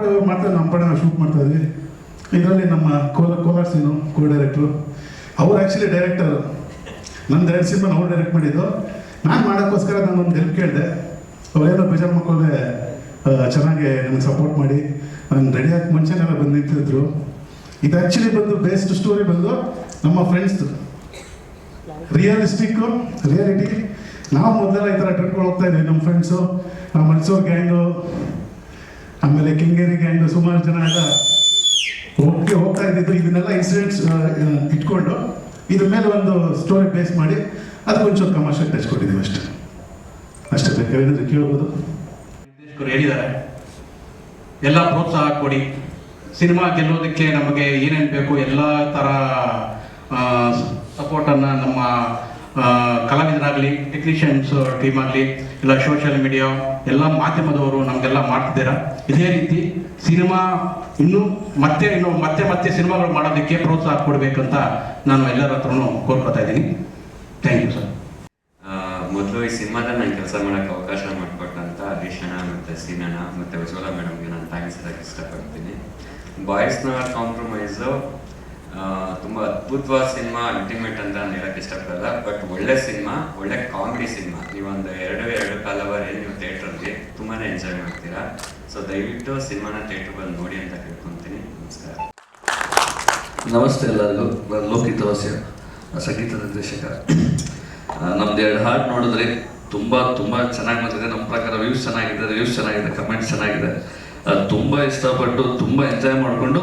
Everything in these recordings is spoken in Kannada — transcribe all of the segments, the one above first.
ಪಡೆ ಮಾಡ್ತಾರೆ, ನಮ್ಮ ಪಡೆ ನಾವು ಶೂಟ್ ಮಾಡ್ತಾ ಇದ್ವಿ. ಇದರಲ್ಲಿ ನಮ್ಮ ಕೋಲಾರ ಸೀನು ಕೋ ಡೈರೆಕ್ಟ್ರು, ಅವ್ರು ಆ್ಯಕ್ಚುಲಿ ಡೈರೆಕ್ಟರ್. ನಂದು 2 ಸಿನಿಮಾ ಅವ್ರು ಡೈರೆಕ್ಟ್ ಮಾಡಿದ್ದು. ನಾನು ಮಾಡೋಕ್ಕೋಸ್ಕರ ನಾನು ಒಂದು ಹೆಲ್ಪ್ ಕೇಳಿದೆ. ಅವರೇನೋ ಬೇಜಾರು ಮಾಡ್ಕೊಂಡೆ ಚೆನ್ನಾಗಿ ನನಗೆ ಸಪೋರ್ಟ್ ಮಾಡಿ ನಾನು ರೆಡಿಯಾಗಿ ಮುಂಚೆನೆಲ್ಲ ಬಂದು ನಿಂತಿದ್ರು. ಇದು ಆ್ಯಕ್ಚುಲಿ ಬಂದು ಬೇಸ್ಡ್ ಸ್ಟೋರಿ ಬಂದು ನಮ್ಮ ಫ್ರೆಂಡ್ಸ್ದು ರಿಯಾಲಿಟಿ. ನಾವು ಮೊದಲೆಲ್ಲ ಈ ಥರ ಟ್ರಿಪ್ಗಳು ಹೋಗ್ತಾ ಇದ್ವಿ ನಮ್ಮ ಫ್ರೆಂಡ್ಸು, ಮೈಸೂರು ಗ್ಯಾಂಗು, ಆಮೇಲೆ ಕೆಂಗೇರಿ ಗ್ಯಾಂಗು, ಸುಮಾರು ಜನ ಎಲ್ಲ ಹೋಗ್ತಾ ಇದ್ದಿದ್ದು. ಇದನ್ನೆಲ್ಲ ಇನ್ಸಿಡೆಂಟ್ಸ್ ಇಟ್ಕೊಂಡು ಇದ್ರ ಮೇಲೆ ಒಂದು ಸ್ಟೋರಿ ಬೇಸ್ ಮಾಡಿ ಅದಕ್ಕೊಂಚೂರು ಕಮರ್ಷಿಯಲ್ ಟಚ್ ಕೊಟ್ಟಿದ್ದೀವಿ ಅಷ್ಟೇ. ಬೇಕಾದ್ರೆ ಏನಾದರೂ ಕೇಳ್ಬೋದು. ನಿರ್ದೇಶಕರು ಹೇಳಿದ್ದಾರೆ, ಎಲ್ಲ ಪ್ರೋತ್ಸಾಹ ಕೊಡಿ, ಸಿನಿಮಾ ಗೆಲ್ಲೋದಕ್ಕೆ ನಮಗೆ ಏನೇನು ಬೇಕು ಎಲ್ಲ ಥರ ಸಪೋರ್ಟನ್ನು ನಮ್ಮ ಕಲಾವಿದರಾಗಲಿ, ಟೆಕ್ನಿಷಿಯನ್ಸ್ ಟೀಮ್ ಆಗಲಿ, ಇಲ್ಲ ಸೋಷಿಯಲ್ ಮೀಡಿಯಾ ಎಲ್ಲ ಮಾಧ್ಯಮದವರು ನಮಗೆಲ್ಲ ಮಾಡ್ತಿದ್ದೀರಾ. ಇದೇ ರೀತಿ ಸಿನಿಮಾ ಮತ್ತೆ ಸಿನಿಮಾಗಳು ಮಾಡೋದಕ್ಕೆ ಪ್ರೋತ್ಸಾಹ ಕೊಡಬೇಕಂತ ನಾನು ಎಲ್ಲರ ಹತ್ರನೂ ಕೋರ್ಕೊತಾ ಇದ್ದೀನಿ. Thank you sir. ಮೊದಲು ಈ ಸಿನಿಮಾದಲ್ಲಿ ನಾನು ಕೆಲಸ ಮಾಡೋಕ್ಕೆ ಅವಕಾಶ ಮಾಡಿಕೊಟ್ಟಂತ ಹರೀಶ್ ಅಣ್ಣ ಮತ್ತು ಸೀನಣ್ಣ ಮತ್ತು ಉಜ್ವಲ ಮೇಡಮ್ಗೆ ನಾನು ಥ್ಯಾಂಕ್ಸ್ ಹೇಳಕ್ಕೆ ಇಷ್ಟಪಡ್ತೀನಿ. ಬಾಯ್ಸ್ ನವರ್ ಕಾಂಪ್ರಮೈಸು ತುಂಬ ಅದ್ಭುತವಾದ ಸಿನಿಮಾ, ಅಲ್ಟಿಮೇಟ್ ಅಂತ ನಾನು ಹೇಳಕ್ಕೆ ಇಷ್ಟಪಡಲ್ಲ. ಬಟ್ ಒಳ್ಳೆ ಸಿನಿಮಾ, ಒಳ್ಳೆ ಕಾಮಿಡಿ ಸಿನಿಮಾ. ನೀವೊಂದು ಎರಡು ಕಾಲ ಅವರ್ ನೀವು ಥಿಯೇಟ್ರಲ್ಲಿ ತುಂಬಾ ಎಂಜಾಯ್ ಮಾಡ್ತೀರಾ. ಸೊ ದಯವಿಟ್ಟು ಸಿನಿಮಾನ ಥಿಯೇಟ್ರ್ ಬಂದು ನೋಡಿ ಅಂತ ಕೇಳ್ಕೊತೀನಿ. ನಮಸ್ಕಾರ. ನಮಸ್ತೆ ಎಲ್ಲರಿಗೂ. ನಾನು ಲೋಕಿತ್ ಅವಸ್ಯ, ಸಂಗೀತ ನಿರ್ದೇಶಕ. ನಮ್ದು 2 ಹಾಡು ನೋಡಿದ್ರೆ ತುಂಬ ಚೆನ್ನಾಗಿ ಬಂದಿದೆ. ನಮ್ಮ ಪ್ರಕಾರ ವ್ಯೂಸ್ ಚೆನ್ನಾಗಿದೆ, ಕಮೆಂಟ್ಸ್ ಚೆನ್ನಾಗಿದೆ. ತುಂಬ ಇಷ್ಟಪಟ್ಟು ತುಂಬ ಎಂಜಾಯ್ ಮಾಡಿಕೊಂಡು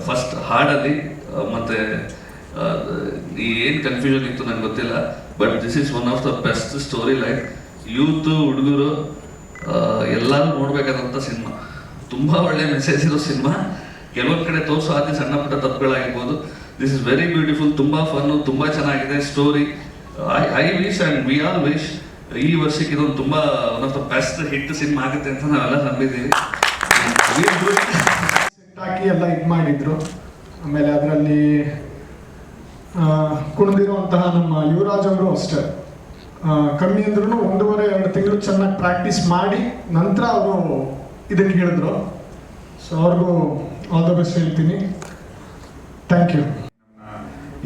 ಫಸ್ಟ್ ಹಾಡಲ್ಲಿ ಮತ್ತು ಏನು ಕನ್ಫ್ಯೂಷನ್ ಇತ್ತು ನಂಗೆ ಗೊತ್ತಿಲ್ಲ, but this is one of the best story line. Youth ಹುಡುಗರು ಎಲ್ಲರೂ ನೋಡ್ಬೇಕಾದಂಥ ಸಿನಿಮಾ. ತುಂಬ ಒಳ್ಳೆ ಮೆಸೇಜ್ ಇರೋ ಸಿನಿಮಾ. ಕೆಲವೊಂದು ಕಡೆ ತೋರಿಸೋ ಆದಿ ಸಣ್ಣ ಪುಟ್ಟ ತಪ್ಪುಗಳಾಗಿರ್ಬೋದು. ದಿಸ್ ಇಸ್ ವೆರಿ ಬ್ಯೂಟಿಫುಲ್, ತುಂಬ ಫನ್ನು, ತುಂಬ ಚೆನ್ನಾಗಿದೆ story. I wish and we all wish ಈ ವರ್ಷಕ್ಕೆ ಇದೊಂದು ತುಂಬ one of the best hit cinema ಆಗುತ್ತೆ ಅಂತ ನಾವೆಲ್ಲ ನಂಬಿದ್ದೀವಿ. ಹಾಕಿ ಎಲ್ಲ ಇದು ಮಾಡಿದ್ರು. ಆಮೇಲೆ ಅದರಲ್ಲಿ ಕುಣಿದಿರುವಂತಹ ನಮ್ಮ ಯುವರಾಜ್ ಅವರು ಅಷ್ಟೇ, ಕಮ್ಮಿ ಅಂದ್ರೂ 1.5-2 ತಿಂಗಳು ಚೆನ್ನಾಗಿ ಪ್ರಾಕ್ಟೀಸ್ ಮಾಡಿ ನಂತರ ಅವರು ಇದನ್ನು ಹೇಳಿದ್ರು. ಸೊ ಅವ್ರಿಗೂ ಆಲ್ ದ ಬೆಸ್ಟ್ ಹೇಳ್ತೀನಿ. Thank you.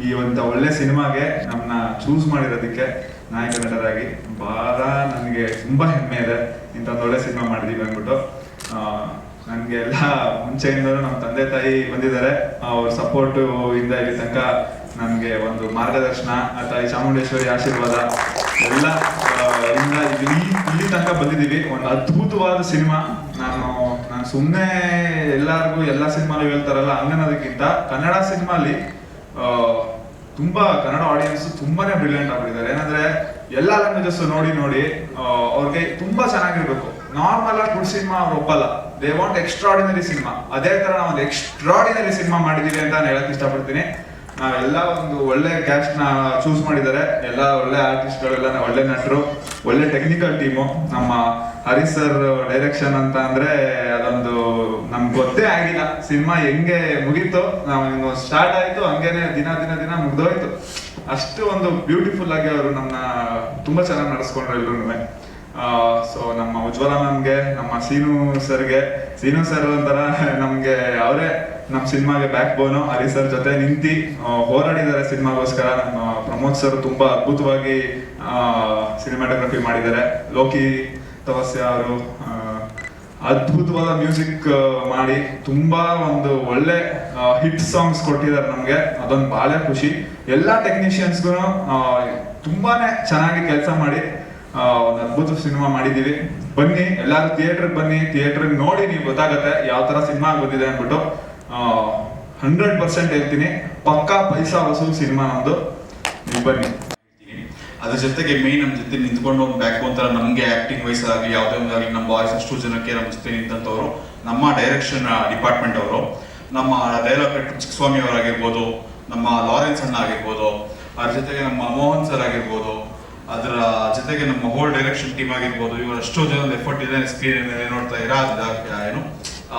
ಈ ಒಂದು ಒಳ್ಳೆ ಸಿನಿಮಾಗೆ ನಮ್ಮನ್ನ ಚೂಸ್ ಮಾಡಿರೋದಕ್ಕೆ ನಾಯಕ ನಟರಾಗಿ ಭಾಳ ನನಗೆ ತುಂಬ ಹೆಮ್ಮೆ ಇದೆ. ಇಂಥ ಒಂದು ಒಳ್ಳೆ ಸಿನಿಮಾ ಮಾಡಿದ್ದೀವಿ ಅಂದ್ಬಿಟ್ಟು. ನನಗೆ ಎಲ್ಲ ಮುಂಚೆಯಿಂದಲೂ ನಮ್ಮ ತಂದೆ ತಾಯಿ ಬಂದಿದ್ದಾರೆ. ಅವ್ರ ಸಪೋರ್ಟು ಇಂದ ಇಲ್ಲಿ ತನಕ ನನಗೆ ಒಂದು ಮಾರ್ಗದರ್ಶನ, ತಾಯಿ ಚಾಮುಂಡೇಶ್ವರಿ ಆಶೀರ್ವಾದ ಎಲ್ಲ ಇಂದ ಇಲ್ಲಿ ತನಕ ಬಂದಿದ್ದೀವಿ. ಒಂದು ಅದ್ಭುತವಾದ ಸಿನಿಮಾ. ನಾನು ಸುಮ್ಮನೆ ಎಲ್ಲರಿಗೂ ಎಲ್ಲ ಸಿನಿಮಾಲು ಹೇಳ್ತಾರಲ್ಲ ಹಂಗನ್ನೋದಕ್ಕಿಂತ ಕನ್ನಡ ಸಿನಿಮಾಲಿ ತುಂಬ ಕನ್ನಡ ಆಡಿಯನ್ಸ್ ತುಂಬಾನೇ ಬ್ರಿಲಿಯಂಟ್ ಆಗಿದ್ದಾರೆ. ಏನಂದ್ರೆ ಎಲ್ಲ ಲ್ಯಾಂಗ್ವೇಜಸ್ ನೋಡಿ ಅವ್ರಿಗೆ ತುಂಬಾ ಚೆನ್ನಾಗಿರ್ಬೇಕು. ನಾರ್ಮಲ್ ಆಗಿ ಗುಡ್ ಸಿನಿಮಾ ಅವ್ರು ಒಪ್ಪಲ್ಲ, ದೇ ವಾಂಟ್ ಎಕ್ಸ್ಟ್ರಾರ್ಡಿನರಿ ಸಿನಿಮಾ. ಅದೇ ತರ ನಾವು ಒಂದು ಎಕ್ಸ್ಟ್ರಾರ್ಡಿನರಿ ಸಿನಿಮಾ ಮಾಡಿದೀವಿ ಅಂತ ನಾನು ಹೇಳಕ್ ಇಷ್ಟಪಡ್ತೀನಿ. ನಾವೆಲ್ಲ ಒಂದು ಒಳ್ಳೆ ಕ್ಯಾಸ್ಟ್ ನ ಚೂಸ್ ಮಾಡಿದ್ದಾರೆ. ಎಲ್ಲ ಒಳ್ಳೆ ಆರ್ಟಿಸ್ಟ್ಗಳೆಲ್ಲ ಒಳ್ಳೆ ನಟರು, ಒಳ್ಳೆ ಟೆಕ್ನಿಕಲ್ ಟೀಮು. ನಮ್ಮ ಹರೀಶ್ ಸರ್ ಡೈರೆಕ್ಷನ್ ಅಂತ ಅಂದ್ರೆ ಅದೊಂದು ನಮ್ಗೆ ಗೊತ್ತೇ ಆಗಿಲ್ಲ ಸಿನಿಮಾ ಹೆಂಗೆ ಮುಗೀತು. ನಾವು ಸ್ಟಾರ್ಟ್ ಆಯ್ತು ಹಂಗೇನೆ ದಿನ ಮುಗ್ದೋಯ್ತು. ಅಷ್ಟು ಒಂದು ಬ್ಯೂಟಿಫುಲ್ ಆಗಿ ಅವರು ನಮ್ಮನ್ನ ತುಂಬಾ ಚೆನ್ನಾಗಿ ನಡೆಸ್ಕೊಂಡ್ರು ಎಲ್ರು. ಸೊ ನಮ್ಮ ಉಜ್ವಲ ಮ್ಯಾಮ್ಗೆ, ನಮ್ಮ ಸೀನು ಸರ್ ಒಂಥರ ನಮ್ಗೆ ಅವರೇ ನಮ್ಮ ಸಿನಿಮಾಗೆ ಬ್ಯಾಕ್ ಬೋನು. ಹರಿ ಸರ್ ಜೊತೆ ನಿಂತಿ ಹೋರಾಡಿದ್ದಾರೆ ಸಿನಿಮಾಗೋಸ್ಕರ. ನಮ್ಮ ಪ್ರಮೋದ್ ಸರ್ ತುಂಬಾ ಅದ್ಭುತವಾಗಿ ಸಿನಿಮಾಟೋಗ್ರಫಿ ಮಾಡಿದ್ದಾರೆ. ಲೋಕಿ ತವಸ್ಯ ಅವರು ಅದ್ಭುತವಾದ ಮ್ಯೂಸಿಕ್ ಮಾಡಿ ತುಂಬಾ ಒಂದು ಒಳ್ಳೆ ಹಿಟ್ ಸಾಂಗ್ಸ್ ಕೊಟ್ಟಿದ್ದಾರೆ ನಮ್ಗೆ. ಅದೊಂದು ಬಹಳ ಖುಷಿ. ಎಲ್ಲಾ ಟೆಕ್ನಿಷಿಯನ್ಸ್ಗೂ ತುಂಬಾನೇ ಚೆನ್ನಾಗಿ ಕೆಲಸ ಮಾಡಿ ಒಂದು ಅದ್ಭುತ ಸಿನಿಮಾ ಮಾಡಿದೀವಿ. ಬನ್ನಿ ಎಲ್ಲಾರು ಥಿಯೇಟರ್ಗೆ ಬನ್ನಿ, ಥಿಯೇಟರ್ಗೆ ನೋಡಿ ನೀವು ಗೊತ್ತಾಗತ್ತೆ ಯಾವ ತರ ಸಿನಿಮಾ ಬಂದಿದೆ ಅಂದ್ಬಿಟ್ಟು. 100% ಹೇಳ್ತೀನಿ, ಪಕ್ಕಾ ಪೈಸಾ ವಸೂಲ್ ಸಿನಿಮಾ ನಮ್ದು. ನೀವು ಬನ್ನಿ. ಅದ್ರ ಜೊತೆಗೆ ಮೇನ್ ನಮ್ಮ ಜೊತೆ ನಿಂತ್ಕೊಂಡು ಒಂದು ಬ್ಯಾಕ್ ಬೋನ್ ತರ ನಮಗೆ ಆಕ್ಟಿಂಗ್ ವೈಸ್ ಆಗಲಿ ಯಾವುದೇ ಒಂದಾಗಲಿ ನಮ್ಮ ಬಾಯ್ಸ್ ಅಷ್ಟು ಜನಕ್ಕೆ ನಮ್ಮ ಜೊತೆ ನಿಂತಂಥವ್ರು ನಮ್ಮ ಡೈರೆಕ್ಷನ್ ಡಿಪಾರ್ಟ್ಮೆಂಟ್ ಅವರು. ನಮ್ಮ ಡೈರೆಕ್ಟರ್ ಚಿಕ್ಕಸ್ವಾಮಿ ಅವರಾಗಿರ್ಬೋದು, ನಮ್ಮ ಲಾರೆನ್ಸ್ ಅಣ್ಣ ಆಗಿರ್ಬೋದು, ಅದ್ರ ಜೊತೆಗೆ ನಮ್ಮ ಮೋಹನ್ ಸರ್ ಆಗಿರ್ಬೋದು, ಅದರ ಜೊತೆಗೆ ನಮ್ಮ ಹೋಲ್ ಡೈರೆಕ್ಷನ್ ಟೀಮ್ ಆಗಿರ್ಬೋದು. ಇವರು ಎಷ್ಟೋ ಜನ ಎಫರ್ಟ್ ಇದೆ. ಸ್ಕ್ರೀನ್ ನೋಡ್ತಾ ಏನು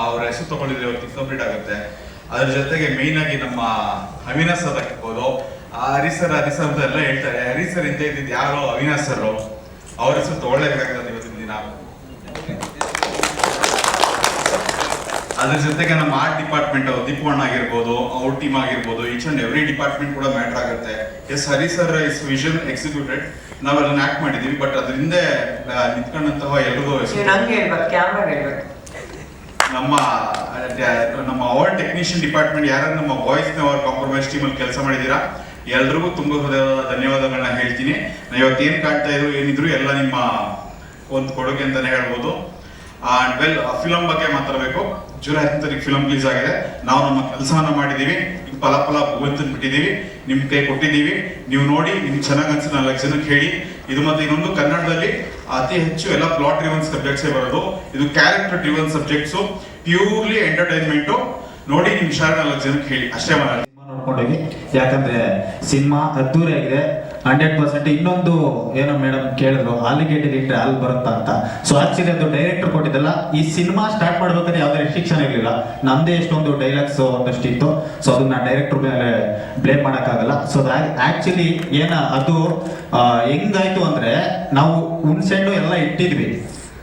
ಅವ್ರ ಹೆಸರು ತಗೊಂಡಿದ್ರೆ ಇವತ್ತು ಕಂಪ್ಲೀಟ್ ಆಗುತ್ತೆ. ಅದ್ರ ಜೊತೆಗೆ ಮೇನ್ ಆಗಿ ನಮ್ಮ ಅವಿನಾಶ್ ಸರ್ ಆಗಿರ್ಬೋದು, ಹರೀಶ್ ಸರ್ ಅಂತ ಎಲ್ಲ ಹೇಳ್ತಾರೆ. ಹರೀಶ್ ಸರ್ ಇಂತ ಇದ್ದಿದ್ದು ಯಾರೋ ಅವಿನಾಶ್ ಸರ್, ಅವ್ರ ಹೆಸರು ತಗೊಳ್ಳೇಬೇಕಾಗ್ತದೆ ಇವತ್ತಿನ ದಿನ. ಅದ್ರ ಜೊತೆಗೆ ನಮ್ಮ ಆರ್ಟ್ ಡಿಪಾರ್ಟ್ಮೆಂಟ್ ದೀಪವಣ್ಣ ಆಗಿರ್ಬೋದು, ಅವ್ರ ಟೀಮ್ ಆಗಿರ್ಬೋದು, ಈಚ್ ಅಂಡ್ ಎವ್ರಿ ಡಿಪಾರ್ಟ್ಮೆಂಟ್ ಕೂಡ ಮ್ಯಾಟರ್ ಆಗುತ್ತೆ. Yes, Hari sir is vision executed, ನಾವೆಲ್ಲ ಆಕ್ಟ್ ಮಾಡಿದೀವಿ. ಬಟ್ ಅದ್ರ ಹಿಂದೆ ನಿಂತ್ಕೊಂಡಂತಹ ಎಲ್ರಿಗೂ ನಮ್ಮ ಅವರ್ ಟೆಕ್ನಿಷಿಯನ್ ಡಿಪಾರ್ಟ್ಮೆಂಟ್ ಯಾರು ನಮ್ಮ ವಾಯ್ಸ್ ಅವರ್ ಕಾಂಪ್ರಮೈಸ್ ಟೀಮ್ ಅಲ್ಲಿ ಕೆಲಸ ಮಾಡಿದೀರಾ, ಎಲ್ರಿಗೂ ತುಂಬಾ ಹೃದಯದ ಧನ್ಯವಾದಗಳನ್ನ ಹೇಳ್ತೀನಿ. ಇವತ್ತು ಏನ್ ಕಾಣ್ತಾ ಇದ್ರು ಏನಿದ್ರು ಎಲ್ಲ ನಿಮ್ಮ ಒಂದು ಕೊಡುಗೆ ಅಂತಾನೆ ಹೇಳ್ಬೋದು. ಅಂಡ್ ವೆಲ್, ಫಿಲಂ ಬಗ್ಗೆ ಮಾತಾಡಬೇಕು. ಜುಲೈ 10 ಫಿಲಂ ರಿಲೀಸ್ ಆಗಿದೆ. ನಾವು ನಮ್ಮ ಕೆಲಸವನ್ನ ಮಾಡಿದೀವಿ, ಫಲ ಭಗವಂತನ್ ಬಿಟ್ಟಿದೀವಿ, ನಿಮ್ ಕೈ ಕೊಟ್ಟಿದ್ದೀವಿ. ನೀವು ನೋಡಿ, ನಿಮ್ಗೆ ಚೆನ್ನಾಗಿ ಅನ್ಸಿ 4 ಜನಕ್ಕೆ ಹೇಳಿ. ಇದು ಮತ್ತೆ ಇನ್ನೊಂದು, ಕನ್ನಡದಲ್ಲಿ ಅತಿ ಹೆಚ್ಚು ಎಲ್ಲ ಪ್ಲಾಟ್ ಡ್ರಿವನ್ ಸಬ್ಜೆಕ್ಟ್ಸೇ ಬರೋದು. ಇದು character driven subjects, purely entertainment. ನೋಡಿ, ನಿಮ್ ಶಾಲೆ 4 ಜನಕ್ಕೆ ಹೇಳಿ ಅಷ್ಟೇ ಮಾಡ ನೋಡ್ಕೊಂಡೋಗಿ. ಯಾಕಂದ್ರೆ ಸಿನಿಮಾ ಅದ್ದೂರಿ ಆಗಿದೆ 100%. ಇನ್ನೊಂದು ಏನೋ ಮೇಡಮ್ ಕೇಳಿದ್ರು, ಆಲಿಗೇಟರ್ ಇಟ್ಟರೆ ಅಲ್ಲಿ ಬರುತ್ತಾ ಅಂತ. ಸೊ ಆಕ್ಚುಲಿ ಅದು ಡೈರೆಕ್ಟರ್ ಕೊಟ್ಟಿದ್ದಲ್ಲ. ಈ ಸಿನಿಮಾ ಸ್ಟಾರ್ಟ್ ಮಾಡ್ಬೇಕಾದ್ರೆ ಯಾವುದೇ ರೆಸ್ಟ್ರಿಕ್ಷನ್ ಇರಲಿಲ್ಲ. ನಮ್ದೇ ಎಷ್ಟೊಂದು ಡೈಲಾಗ್ಸ್ ಒಂದಷ್ಟು ಇತ್ತು. ಸೊ ಅದನ್ನ ಡೈರೆಕ್ಟರ್ ಮೇಲೆ ಬ್ಲೇಮ್ ಮಾಡೋಕ್ಕಾಗಲ್ಲ. ಸೊ ಆಕ್ಚುಲಿ ಅದು ಹೆಂಗಾಯ್ತು ಅಂದ್ರೆ, ನಾವು ಹುಣ್ಸೆಹಣ್ಣು ಎಲ್ಲ ಇಟ್ಟಿದ್ವಿ,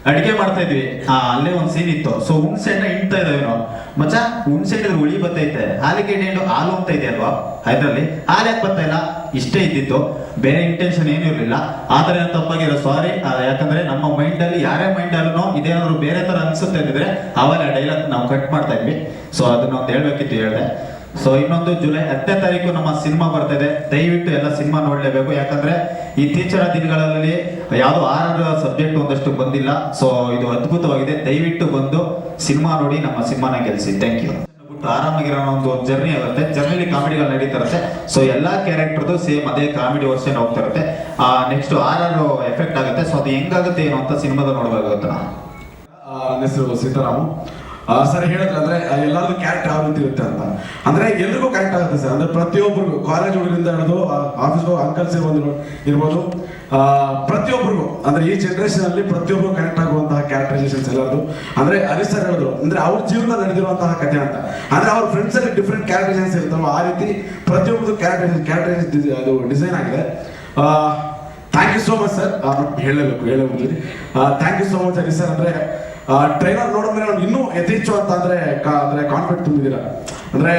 ಅಡಿಗೆ ಮಾಡ್ತಾ ಇದ್ವಿ, ಅಲ್ಲೇ ಒಂದು ಸೀನ್ ಇತ್ತು. ಸೊ ಹುಣ್ಸೆಹಣ್ಣ ಇಂತ ಇದಾವೆ ನಾವು, ಮಚ್ಚ ಹುಣ್ಸೆಹಣ್ಣು ಹುಳಿ ಬರ್ತೈತೆ, ಹಾಲಿಗೆ ಹಾಲು ಅಂತ ಇದೆ ಅಲ್ವಾ, ಇದ್ರಲ್ಲಿ ಹಾಲು ಯಾಕೆ ಬರ್ತಾ ಇಲ್ಲ, ಇಷ್ಟೇ ಇದ್ದಿತ್ತು, ಬೇರೆ ಇಂಟೆನ್ಷನ್ ಏನೂ ಇರಲಿಲ್ಲ. ಆದರೆ ತಪ್ಪಾಗಿರೋ ಸಾರಿ. ಯಾಕಂದ್ರೆ ನಮ್ಮ ಮೈಂಡ್ ಅಲ್ಲಿ, ಯಾರೇ ಮೈಂಡ್ ಅಲ್ಲೂ ಇದೇನಾದ್ರು ಬೇರೆ ತರ ಅನ್ಸುತ್ತೆ ಇದ್ರೆ ಅವಾಗ ಡೈಲಾಗ್ ನಾವು ಕಟ್ ಮಾಡ್ತಾ ಇದ್ವಿ. ಸೊ ಅದನ್ನ ಒಂದು ಹೇಳ್ಬೇಕಿತ್ತು, ಹೇಳಿದೆ. ಸೊ ಇನ್ನೊಂದು, ಜುಲೈ 10ನೇ ತಾರೀಕು ನಮ್ಮ ಸಿನಿಮಾ ಬರ್ತಾ ಇದೆ. ದಯವಿಟ್ಟು ಎಲ್ಲ ಸಿನಿಮಾ ನೋಡ್ಲೇಬೇಕು. ಯಾಕಂದ್ರೆ ಇತ್ತೀಚಿನ ದಿನಗಳಲ್ಲಿ ಯಾವ್ದು ಆರ್ ಸಬ್ಜೆಕ್ಟ್ ಒಂದಷ್ಟು ಬಂದಿಲ್ಲ. ಸೊ ಇದು ಅದ್ಭುತವಾಗಿದೆ. ದಯವಿಟ್ಟು ಬಂದು ಸಿನಿಮಾ ನೋಡಿ, ನಮ್ಮ ಸಿನಿಮಾನ ಗೆಲ್ಸಿ. Thank you. ಆರಾಮಾಗಿರೋ ಒಂದು ಜರ್ನಿ ಆಗುತ್ತೆ. ಜರ್ನಿಲಿ ಕಾಮಿಡಿಗಳು ನಡೀತಾ ಇರುತ್ತೆ. ಸೊ ಎಲ್ಲಾ ಕ್ಯಾರೆಕ್ಟರ್ದು ಸೇಮ್ ಅದೇ ಕಾಮಿಡಿ ವರ್ಷನ್ ಹೋಗ್ತಾ ಇರುತ್ತೆ. ನೆಕ್ಸ್ಟ್ ಆರ್ ಎಫೆಕ್ಟ್ ಆಗುತ್ತೆ. ಸೊ ಅದು ಹೆಂಗಾಗುತ್ತೆ ಏನು ಅಂತ ಸಿನಿಮಾದ ನೋಡ್ಬೇಕಾಗುತ್ತೆ. ನನ್ನ ಹೆಸರು ಸೀತಾರಾಮು. ಸರ್ ಹೇಳಿದ್ರೆ ಅಂದ್ರೆ ಎಲ್ಲರಿಗೂ ಕ್ಯಾರೆಕ್ಟರ್ ಯಾವ ರೀತಿ ಇರುತ್ತೆ ಅಂತ ಅಂದ್ರೆ ಎಲ್ರಿಗೂ ಕರೆಕ್ಟ್ ಆಗುತ್ತೆ ಸರ್. ಅಂದ್ರೆ ಪ್ರತಿಯೊಬ್ಬರಿಗೂ, ಕಾಲೇಜ್ ಹುಡುಗರಿಂದ ಹಿಡಿದು ಆಫೀಸ್ ಅಂಕಲ್ಸ್ ಇರ್ಬೋದು, ಪ್ರತಿಯೊಬ್ಬರಿಗೂ ಅಂದ್ರೆ ಈ ಜನರೇಷನ್ ಅಲ್ಲಿ ಪ್ರತಿಯೊಬ್ಬರು ಕನೆಕ್ಟ್ ಆಗುವಂತಹ ಕ್ಯಾರೆಕ್ಟರೈಸೇಷನ್ಸ್ ಎಲ್ಲರದು. ಅಂದ್ರೆ ಹರೀಶ್ ಸರ್ ಹೇಳಿದ್ರು, ಅಂದ್ರೆ ಅವ್ರ ಜೀವನ ನಡೆದಿರುವಂತಹ ಕಥೆ ಅಂತ. ಅಂದ್ರೆ ಅವ್ರ ಫ್ರೆಂಡ್ಸ್ ಅಲ್ಲಿ ಡಿಫ್ರೆಂಟ್ ಕ್ಯಾರೆಕ್ಟರೈಸೇಷನ್ಸ್ ಇರ್ತಾವ, ಆ ರೀತಿ ಪ್ರತಿಯೊಬ್ಬರು ಕ್ಯಾರೆಕ್ಟರೈಸೇಷನ್ ಅದು ಡಿಸೈನ್ ಆಗಿದೆ. Thank you so much sir. ಹೇಳಬಹುದು thank you so much Harish sir. ಅಂದ್ರೆ ಟ್ರೈಲರ್ ನೋಡಿದ್ರೆ ನಮ್ಗೆ ಇನ್ನೂ ಯಥೇಚ್ಛ ಅಂತ ಅಂದ್ರೆ ಕಾನ್ಫಿಡೆಂಟ್ ತುಂಬಿದ್ದೀರಾ. ಅಂದ್ರೆ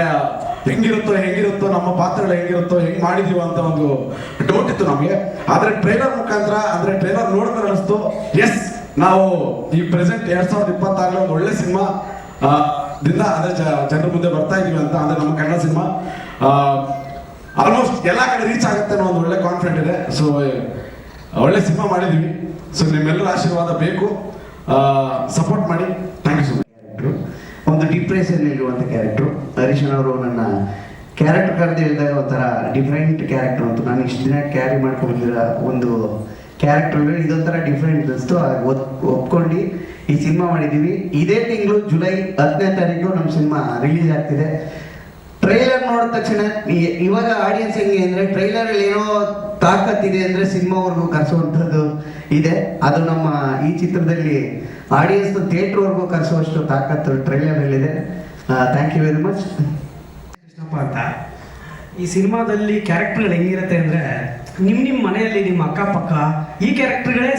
ಹೆಂಗಿರುತ್ತೋ ನಮ್ಮ ಪಾತ್ರಗಳು ಹೆಂಗಿರುತ್ತೋ, ಹೆಂಗ್ ಮಾಡಿದೀವ ಅಂತ ಒಂದು ಡೌಟ್ ಇತ್ತು ನಮಗೆ. ಆದ್ರೆ ಟ್ರೈಲರ್ ಮುಖಾಂತರ, ಅಂದ್ರೆ ಟ್ರೈಲರ್ ನೋಡಿದ್ರೆ ಅನಿಸ್ತು, ಎಸ್ ನಾವು ಈ ಪ್ರೆಸೆಂಟ್ 2026 ಒಂದು ಒಳ್ಳೆ ಸಿನಿಮಾ ದಿಂದ ಅಂದ್ರೆ ಜನರ ಮುಂದೆ ಬರ್ತಾ ಇದೀವಿ ಅಂತ. ಅಂದ್ರೆ ನಮ್ಮ ಕನ್ನಡ ಸಿನಿಮಾ ಆಲ್ಮೋಸ್ಟ್ ಎಲ್ಲಾ ಕಡೆ ರೀಚ್ ಆಗುತ್ತೆ ಅನ್ನೋ ಒಂದು ಒಳ್ಳೆ ಕಾನ್ಫಿಡೆಂಟ್ ಇದೆ. ಸೊ ಒಳ್ಳೆ ಸಿನಿಮಾ ಮಾಡಿದೀವಿ. ಸೊ ನಿಮ್ಮೆಲ್ಲರ ಆಶೀರ್ವಾದ ಬೇಕು, ಸಪೋರ್ಟ್ ಮಾಡಿ. Thank you so much. ಒಂದು ಡಿಪ್ರೆಷನ್ ಇರುವಂಥ ಕ್ಯಾರೆಕ್ಟ್ರು. ಹರೀಶ್ ಅವರು ನನ್ನ ಕ್ಯಾರೆಕ್ಟರ್ ಕರೆದು ಹೇಳಿದಾಗ ಒಂಥರ ಡಿಫ್ರೆಂಟ್ ಕ್ಯಾರೆಕ್ಟರ್ ಅಂತ. ನಾನು ಇಷ್ಟು ದಿನ ಕ್ಯಾರಿ ಮಾಡ್ಕೊಂಡಿರೋ ಒಂದು ಕ್ಯಾರೆಕ್ಟರ್ ಇದೊಂಥರ ಡಿಫ್ರೆಂಟ್ ಅನಿಸ್ತು. ಒಪ್ಕೊಂಡು ಈ ಸಿನಿಮಾ ಮಾಡಿದ್ದೀವಿ. ಇದೇ ತಿಂಗಳು ಜುಲೈ 10ನೇ ತಾರೀಕು ನಮ್ಮ ಸಿನಿಮಾ ರಿಲೀಸ್ ಆಗ್ತಿದೆ. ಟ್ರೈಲರ್ ನೋಡಿದ ತಕ್ಷಣ ಇವಾಗ ಆಡಿಯನ್ಸ್ ಹೆಂಗೆ ಅಂದರೆ, ಟ್ರೈಲರಲ್ಲಿ ಏನೋ ತಾಕತ್ತಿದೆ ಅಂದರೆ ಸಿನಿಮಾವರೆಗೂ ಕರೆಸುವಂಥದ್ದು ಇದೆ. ಅದು ನಮ್ಮ ಈ ಚಿತ್ರದಲ್ಲಿ ಆಡಿಯನ್ಸ್ ಥಿಯೇಟ್ರ್ವರೆಗೂ ಕರೆಸುವಷ್ಟು ತಾಕತ್ತು ಟ್ರೈಲರಲ್ಲಿದೆ. Thank you very much. Krishnappa ಅಂತ. ಈ ಸಿನಿಮಾದಲ್ಲಿ ಕ್ಯಾರೆಕ್ಟರ್ಗಳು ಹೆಂಗಿರುತ್ತೆ ಅಂದರೆ, ನಿಮ್ಮ ಮನೆಯಲ್ಲಿ ನಿಮ್ಮ ಅಕ್ಕಪಕ್ಕ ಈ ಕ್ಯಾರೆಕ್ಟರ್ಗಳೇ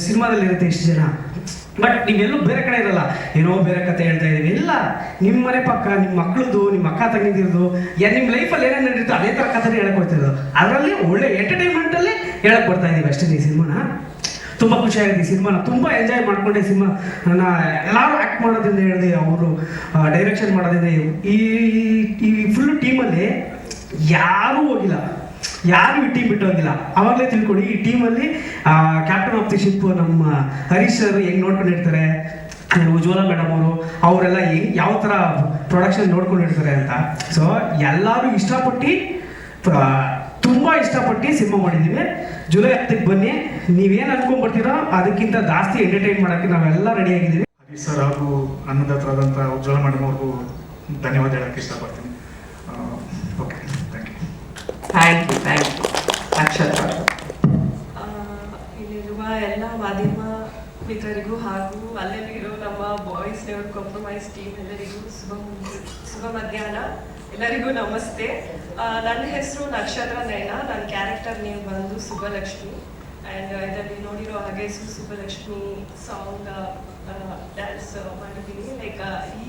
ಸಿನಿಮಾದಲ್ಲಿ ಇರುತ್ತೆ ಇಷ್ಟು ಜನ. ಬಟ್ ನೀವೆಲ್ಲೂ ಬೇರೆ ಕಡೆ ಇರಲ್ಲ, ಏನೋ ಬೇರೆ ಕತೆ ಹೇಳ್ತಾ ಇದ್ದೀವಿ. ಇಲ್ಲ, ನಿಮ್ಮ ಮನೆ ಪಕ್ಕ ನಿಮ್ಮ ಮಕ್ಕಳದು, ನಿಮ್ಮ ಅಕ್ಕ ತಂಗಿದಿರೋದು, ನಿಮ್ಮ ಲೈಫಲ್ಲಿ ಏನೇನು ನಡೀತು ಅದೇ ಥರ ಕಥೆನೇ ಹೇಳಕ್ ಹೋಗ್ತಿರೋದು. ಅದರಲ್ಲಿ ಒಳ್ಳೆ ಎಂಟರ್ಟೈನ್ಮೆಂಟಲ್ಲಿ ಹೇಳಕ್ ಬರ್ತಾ ಇದ್ದೀವಿ ಅಷ್ಟೇ. ಈ ಸಿನಿಮಾನ ತುಂಬ ಖುಷಿಯಾಗಿದೆ. ಈ ಸಿನಿಮಾನ ತುಂಬ ಎಂಜಾಯ್ ಮಾಡ್ಕೊಂಡೆ. ಸಿನಿಮಾ ನನ್ನ ಎಲ್ಲರೂ ಆ್ಯಕ್ಟ್ ಮಾಡೋದ್ರಿಂದ ಹೇಳಿದೆ, ಅವರು ಡೈರೆಕ್ಷನ್ ಮಾಡೋದ್ರಿಂದ, ಈ ಫುಲ್ ಟೀಮಲ್ಲಿ ಯಾರೂ ಹೋಗಿಲ್ಲ, ಯಾರು ಈ ಟೀಮ್ ಬಿಟ್ಟು ಹೋಗಿಲ್ಲ. ಅವಾಗಲೇ ತಿಳ್ಕೊಳ್ಳಿ, ಈ ಟೀಮಲ್ಲಿ ಕ್ಯಾಪ್ಟನ್ ಆಫ್ ದಿ ಶಿಪ್ ನಮ್ಮ ಹರೀಶ್ ಸರ್ ಹೆಂಗೆ ನೋಡ್ಕೊಂಡಿರ್ತಾರೆ, ಉಜ್ವಲ ಮೇಡಮ್ ಅವರೆಲ್ಲ ಯಾವ ಥರ ಪ್ರೊಡಕ್ಷನ್ ನೋಡ್ಕೊಂಡಿರ್ತಾರೆ ಅಂತ. ಸೊ ಎಲ್ಲರೂ ತುಂಬ ಇಷ್ಟಪಟ್ಟು ಸಿನಿಮಾ ಮಾಡಿದ್ದೀವಿ. ಜುಲೈ 10ಕ್ಕೆ ಬನ್ನಿ. ನೀವೇನು ಅನ್ಕೊಂಡ್ಬರ್ತೀರೋ ಅದಕ್ಕಿಂತ ಜಾಸ್ತಿ ಎಂಟರ್ಟೈನ್ ಮಾಡೋಕ್ಕೆ ನಾವೆಲ್ಲ ರೆಡಿ ಆಗಿದ್ದೀವಿ. ಹರೀಶ್ ಸರ್ ಹಾಗೂ ಅನ್ನದಾತರಾದಂಥ ಉಜ್ವಲ ಮೇಡಮ್ ಅವ್ರಿಗೂ ಧನ್ಯವಾದ ಹೇಳೋಕ್ಕೆ ಇಷ್ಟಪಡ್ತೀನಿ. Okay, thank you. Thank you. Akshata. ಇಲ್ಲಿರುವ ಎಲ್ಲ ಮಾಧ್ಯಮ ಮಿತ್ರರಿಗೂ ಹಾಗೂ ಅಲ್ಲಲ್ಲಿರೋ ನಮ್ಮ ಬಾಯ್ಸ್ ಲೆವೆಲ್ ಕಾಂಪ್ರಮೈಸ್ ಟೀಮ್ ಎಲ್ಲರಿಗೂ ಶುಭ ಮಧ್ಯಾಹ್ನ. ಎಲ್ಲರಿಗೂ ನಮಸ್ತೆ. ನನ್ನ ಹೆಸರು ನಕ್ಷತ್ರ ನಯನ. ನನ್ನ ಕ್ಯಾರೆಕ್ಟರ್ ನೇಮ್ ಬಂದು ಸುಬ್ಬಲಕ್ಷ್ಮಿ. ಆ್ಯಂಡ್ ಇದರಲ್ಲಿ ನೋಡಿರೋ ಹಾಗೆ ಸುಬ್ಬಲಕ್ಷ್ಮಿ ಸಾಂಗ್ ಡ್ಯಾನ್ಸ್ ಮಾಡಿದ್ದೀನಿ. ಲೈಕ್ ಈ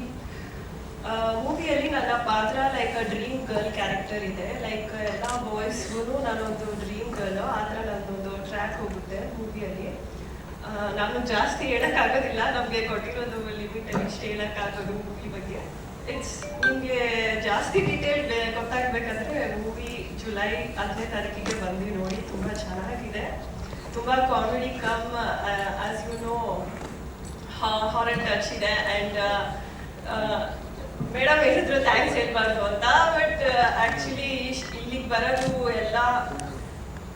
ಮೂವಿಯಲ್ಲಿ ನನ್ನ ಪಾತ್ರ ಲೈಕ್ ಡ್ರೀಮ್ ಗರ್ಲ್ ಕ್ಯಾರೆಕ್ಟರ್ ಇದೆ. ಲೈಕ್ ಎಲ್ಲ ಬಾಯ್ಸ್ಗೂ ನಾನೊಂದು ಡ್ರೀಮ್ ಗರ್ಲ್, ಆ ಥರ ನನ್ನೊಂದು ಟ್ರ್ಯಾಕ್ ಹೋಗುತ್ತೆ ಮೂವಿಯಲ್ಲಿ. ನಾನು ಜಾಸ್ತಿ ಹೇಳೋಕ್ಕಾಗೋದಿಲ್ಲ, ನಮಗೆ ಕೊಟ್ಟಿರೋದು ಲಿಮಿಟಲ್ಲಿ ಇಷ್ಟು ಹೇಳೋಕ್ಕಾಗೋದು ಮೂವಿ ಬಗ್ಗೆ. ನಿಮಗೆ ಜಾಸ್ತಿ ಡೀಟೇಲ್ ಗೊತ್ತಾಗಬೇಕಂದ್ರೆ ಮೂವಿ ಜುಲೈ 10ನೇ ತಾರೀಕಿಗೆ ಬಂದು ನೋಡಿ. ತುಂಬ ಚೆನ್ನಾಗಿದೆ, ತುಂಬ comedy cum as you know horror touch ಇದೆ. ಆ್ಯಂಡ್ ಮೇಡಮ್ ಹೇಳಿದ್ರು ಥ್ಯಾಂಕ್ಸ್ ಹೇಳ್ಬಾರ್ದು ಅಂತ, ಬಟ್ ಆ್ಯಕ್ಚುಲಿ ಇಲ್ಲಿಗೆ ಬರೋದು ಎಲ್ಲ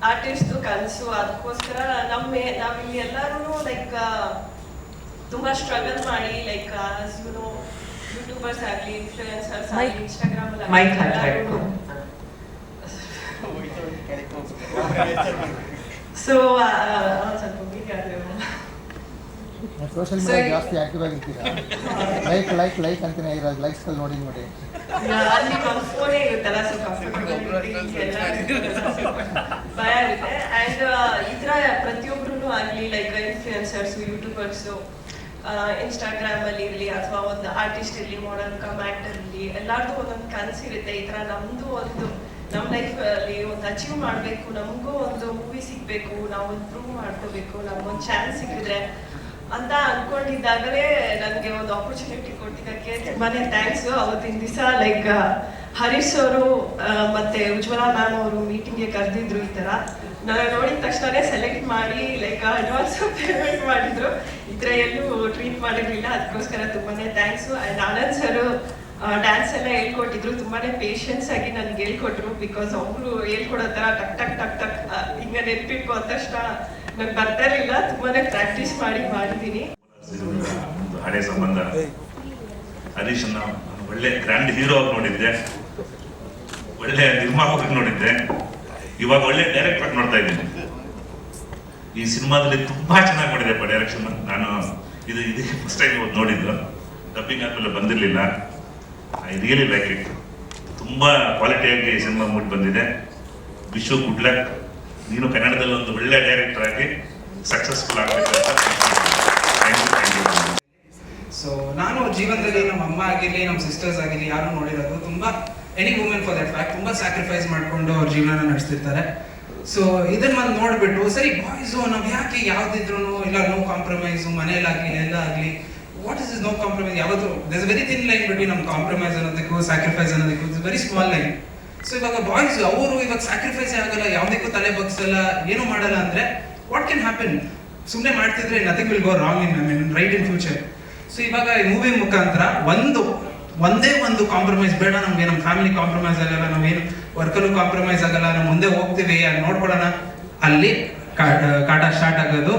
ಆರ್ಟಿಸ್ಟ್ ಕನಸು. ಅದಕ್ಕೋಸ್ಕರ ನಾವಿಲ್ಲಿ ಎಲ್ಲರೂ ಲೈಕ್ ತುಂಬ ಸ್ಟ್ರಗಲ್ ಮಾಡಿ like as you know YouTubers ಆಗಲಿ, ಇನ್ಫ್ಲೂಯೆನ್ಸರ್ಸ್ ಆಗಲಿ, ಇನ್ಸ್ಟಾಗ್ರಾಮಲ್ಲಿ ಸೊ ಸ್ವಲ್ಪ ಬೀಗಾದ್ರೆ ಸೋಷಿಯಲ್ ಮೀಡಿಯಾ ಜಾಸ್ತಿ ಆಕ್ಟಿವ್ ಆಗಿರ್ತೀರಾ? ಲೈಕ್ ಅಂತಾನೆ ಇರೋದು, ಲೈಕ್ಸ್ ನೋಡಿ ಅಲ್ಲಿ ಫೋನೇ ಇರುತ್ತಲ್ಲ, ಸ್ವಲ್ಪ ಭಯ ಇರುತ್ತೆ. ಆ್ಯಂಡ್ ಈ ಥರ ಪ್ರತಿಯೊಬ್ಬರೂ ಆಗಲಿ ಲೈಕ್ ಇನ್ಫ್ಲೂಯೆನ್ಸರ್ಸು, ಯೂಟ್ಯೂಬರ್ಸು, ಇನ್ಸ್ಟಾಗ್ರಾಮಲ್ಲಿ ಇರಲಿ ಅಥವಾ ಒಂದು ಆರ್ಟಿಸ್ಟ್ ಇರಲಿ, ಮಾಡಲ್ ಕಮ್ ಆ್ಯಕ್ಟರ್ ಇರಲಿ, ಎಲ್ಲರದು ಒಂದೊಂದು ಕನಸಿರುತ್ತೆ. ಈ ಥರ ನಮ್ಮದು ಒಂದು ನಮ್ಮ ಲೈಫಲ್ಲಿ ಒಂದು ಅಚೀವ್ ಮಾಡಬೇಕು, ನಮಗೂ ಒಂದು ಮೂವಿ ಸಿಗಬೇಕು, ನಾವು ಒಂದು ಪ್ರೂವ್ ಮಾಡ್ಕೋಬೇಕು, ನಮಗೊಂದು ಚಾನ್ಸ್ ಸಿಕ್ಕಿದ್ರೆ ಅಂತ ಅಂದ್ಕೊಂಡಿದ್ದಾಗಲೇ ನನಗೆ ಒಂದು ಆಪರ್ಚುನಿಟಿ ಕೊಟ್ಟಿದ್ದಕ್ಕೆ ತುಂಬಾ ಥ್ಯಾಂಕ್ಸು. ಅವತ್ತಿನ ದಿವಸ ಲೈಕ್ ಹರೀಶ್ ಅವರು ಮತ್ತು ಉಜ್ವಲಾ ಮ್ಯಾಮ್ ಅವರು ಮೀಟಿಂಗ್ಗೆ ಕರೆದಿದ್ರು. ಈ ಥರ ನಾನು ನೋಡಿದ ತಕ್ಷಣವೇ ಸೆಲೆಕ್ಟ್ ಮಾಡಿ ಲೈಕ್ ಅಡ್ವಾನ್ಸ್ ಪೇಮೆಂಟ್ ಮಾಡಿದ್ರು. ಈ ಥರ ಎಲ್ಲೂ ಟ್ರೀಟ್ ಮಾಡಿರಲಿಲ್ಲ, ಅದಕ್ಕೋಸ್ಕರ ತುಂಬಾ thanks. And Anand sir dance ಎಲ್ಲ ಹೇಳ್ಕೊಟ್ಟಿದ್ರು, ತುಂಬಾ ಪೇಷನ್ಸ್ ಆಗಿ ನನಗೆ ಹೇಳ್ಕೊಟ್ರು. ಬಿಕಾಸ್ ಅವರು ಹೇಳ್ಕೊಡೋ ಥರ ಟಕ್ ಟಕ್ ಟಕ್ ಟಕ್ ಹಿಂಗೆ ನೆನಪಿಟ್ಕೊ ಅಂದ ತಕ್ಷಣ ನಂಗೆ ಬರ್ತಾ ಇರಲಿಲ್ಲ. ತುಂಬಾ ಪ್ರಾಕ್ಟೀಸ್ ಮಾಡಿದ್ದೀನಿ. ಒಂದು ಹಳೆ ಸಂಬಂಧ. ಹರೀಶ್ ಒಳ್ಳೆ ಗ್ರ್ಯಾಂಡ್ ಹೀರೋ ಆಗಿ ನೋಡಿದ್ದೆ, ಒಳ್ಳೆ ನಿರ್ಮಾಪಕ ನೋಡಿದ್ದೆ, ಇವಾಗ ಒಳ್ಳೆ ಡೈರೆಕ್ಟರ್ ನೋಡ್ತಾ ಇದ್ದೀನಿ. ಈ ಸಿನಿಮಾದಲ್ಲಿ ತುಂಬಾ ಚೆನ್ನಾಗಿ ಮಾಡಿದೆ ಡೈರೆಕ್ಷನ್. ನಾನು ಇದಕ್ಕೆ ಫಸ್ಟ್ ಟೈಮ್ ಇವತ್ತು ನೋಡಿದ್ದು, ಡಬ್ಬಿಂಗ್ ಆದ್ಮೇಲೆ ಬಂದಿರಲಿಲ್ಲ. I really like it. ತುಂಬಾ ಕ್ವಾಲಿಟಿಯಾಗಿ ಸಿನಿಮಾ ಮೂಡಿ ಬಂದಿದೆ. Wish you good luck. ನೀನು ಕನ್ನಡದಲ್ಲಿ ಒಂದು ಒಳ್ಳೆ ಡೈರೆಕ್ಟರ್ ಆಗಿ ಸಕ್ಸಸ್ಫುಲ್ ಆಗಬೇಕು. ಸೊ ನಾನು ಜೀವನದಲ್ಲಿ ನಮ್ಮ ಅಮ್ಮ ಆಗಿರಲಿ, ನಮ್ಮ ಸಿಸ್ಟರ್ಸ್ ಆಗಿರಲಿ, ಯಾರು ನೋಡಿರೋದು ತುಂಬ any women for that fact ತುಂಬ ಸ್ಯಾಕ್ರಿಫೈಸ್ ಮಾಡಿಕೊಂಡು ಅವ್ರ ಜೀವನ ನಡೆಸ್ತಿರ್ತಾರೆ. ಸೊ ಇದನ್ನ ಒಂದು ನೋಡ್ಬಿಟ್ಟು ಸರಿ ಬಾಯ್ಸು ನಾವು ಯಾಕೆ ಯಾವ್ದಿದ್ರು ಇಲ್ಲ ನೋ ಕಾಂಪ್ರಮೈಸು, ಮನೇಲಾಗಲಿ ಎಲ್ಲ ಆಗಲಿ, ವಾಟ್ ಇಸ್ ನೋ ಕಾಂಪ್ರಮೈಸ್? ಯಾವತ್ತು there is very thin line between ನಮ್ಮ ಕಾಂಪ್ರಮೈಸ್ ಅನ್ನೋದಕ್ಕೂ ಸ್ಯಾಕ್ರಿಫೈಸ್ ಅನ್ನೋದಕ್ಕೂ it's very small line. So ಇವಾಗ ಬಾಯ್ಸ್ ಅವರು ಇವಾಗ ಸ್ಯಾಕ್ರಿಫೈಸೇ ಆಗಲ್ಲ, ಯಾವುದಕ್ಕೂ ತಲೆ ಬಗ್ಸಲ್ಲ, ಏನೂ ಮಾಡಲ್ಲ ಅಂದರೆ ವಾಟ್ ಕ್ಯಾನ್ ಹ್ಯಾಪನ್? ಸುಮ್ಮನೆ ಮಾಡ್ತಿದ್ರೆ nothing will go wrong in right in future. So ಇವಾಗ ಈ ಮೂವಿ ಮುಖಾಂತರ ಒಂದೇ ಒಂದು ಕಾಂಪ್ರಮೈಸ್ ಬೇಡ ನಮಗೆ, ನಮ್ಮ ಫ್ಯಾಮಿಲಿ ಕಾಂಪ್ರಮೈಸ್ ಆಗಲ್ಲ, ನಾವೇನು ವರ್ಕಲ್ಲೂ ಕಾಂಪ್ರಮೈಸ್ ಆಗಲ್ಲ, ನಾವು ಮುಂದೆ ಹೋಗ್ತೀವಿ ನೋಡ್ಕೊಳ್ಳೋಣ, ಅಲ್ಲಿ ಕಾಟ ಸ್ಟಾರ್ಟ್ ಆಗೋದು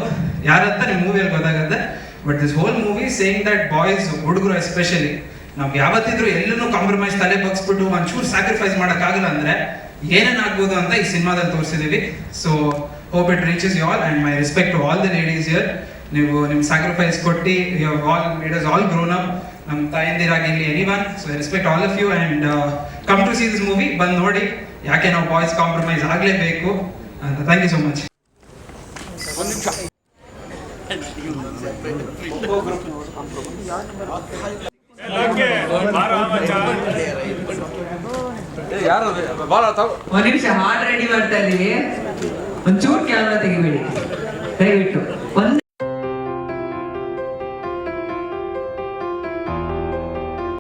ಯಾರಂತ ನಿಮ್ಮ ಮೂವಿಯಲ್ಲಿ ಗೊತ್ತಾಗುತ್ತೆ. But this whole movie saying that boys, ಹುಡುಗರು ಎಸ್ಪೆಷಲಿ, ನಾವು ಯಾವತ್ತಿದ್ರು ಎಲ್ಲೂ ಕಾಂಪ್ರಮೈಸ್ ತಲೆ ಬಗ್ಸ್ಬಿಟ್ಟು ಒಂಚೂರು ಸ್ಯಾಕ್ರಿಫೈಸ್ ಮಾಡೋಕ್ಕಾಗಲ್ಲ ಅಂದರೆ ಏನೇನಾಗ್ಬೋದು ಅಂತ ಈ ಸಿನಿಮಾದಲ್ಲಿ ತೋರಿಸಿದ್ದೀವಿ. So hope it reaches you all and my respect to all the ladies here. ನೀವು ನಿಮ್ಮ ಸ್ಯಾಕ್ರಿಫೈಸ್ ಕೊಟ್ಟು you all made us all grown up, ನಮ್ಮ ತಾಯಂದಿರಾಗಿರಲಿ anyone. So I respect all of you and come to see this movie. ಬಂದು ನೋಡಿ, ಯಾಕೆ ನಾವು ಬಾಯ್ಸ್ ಕಾಂಪ್ರಮೈಸ್ ಆಗಲೇಬೇಕು ಅಂತ. Thank you so much. ಒಂದು ನಿಮಿಷ. ಒಂದು ನಿಮಿಷ ಹಾಡ್ ರೆಡಿ ಮಾಡ್ತಾ ಇದೀವಿ, ಒಂಚೂರು ಕ್ಯಾಮ್ರಾ ತೆಗಿಬೇಡಿ ದಯವಿಟ್ಟು.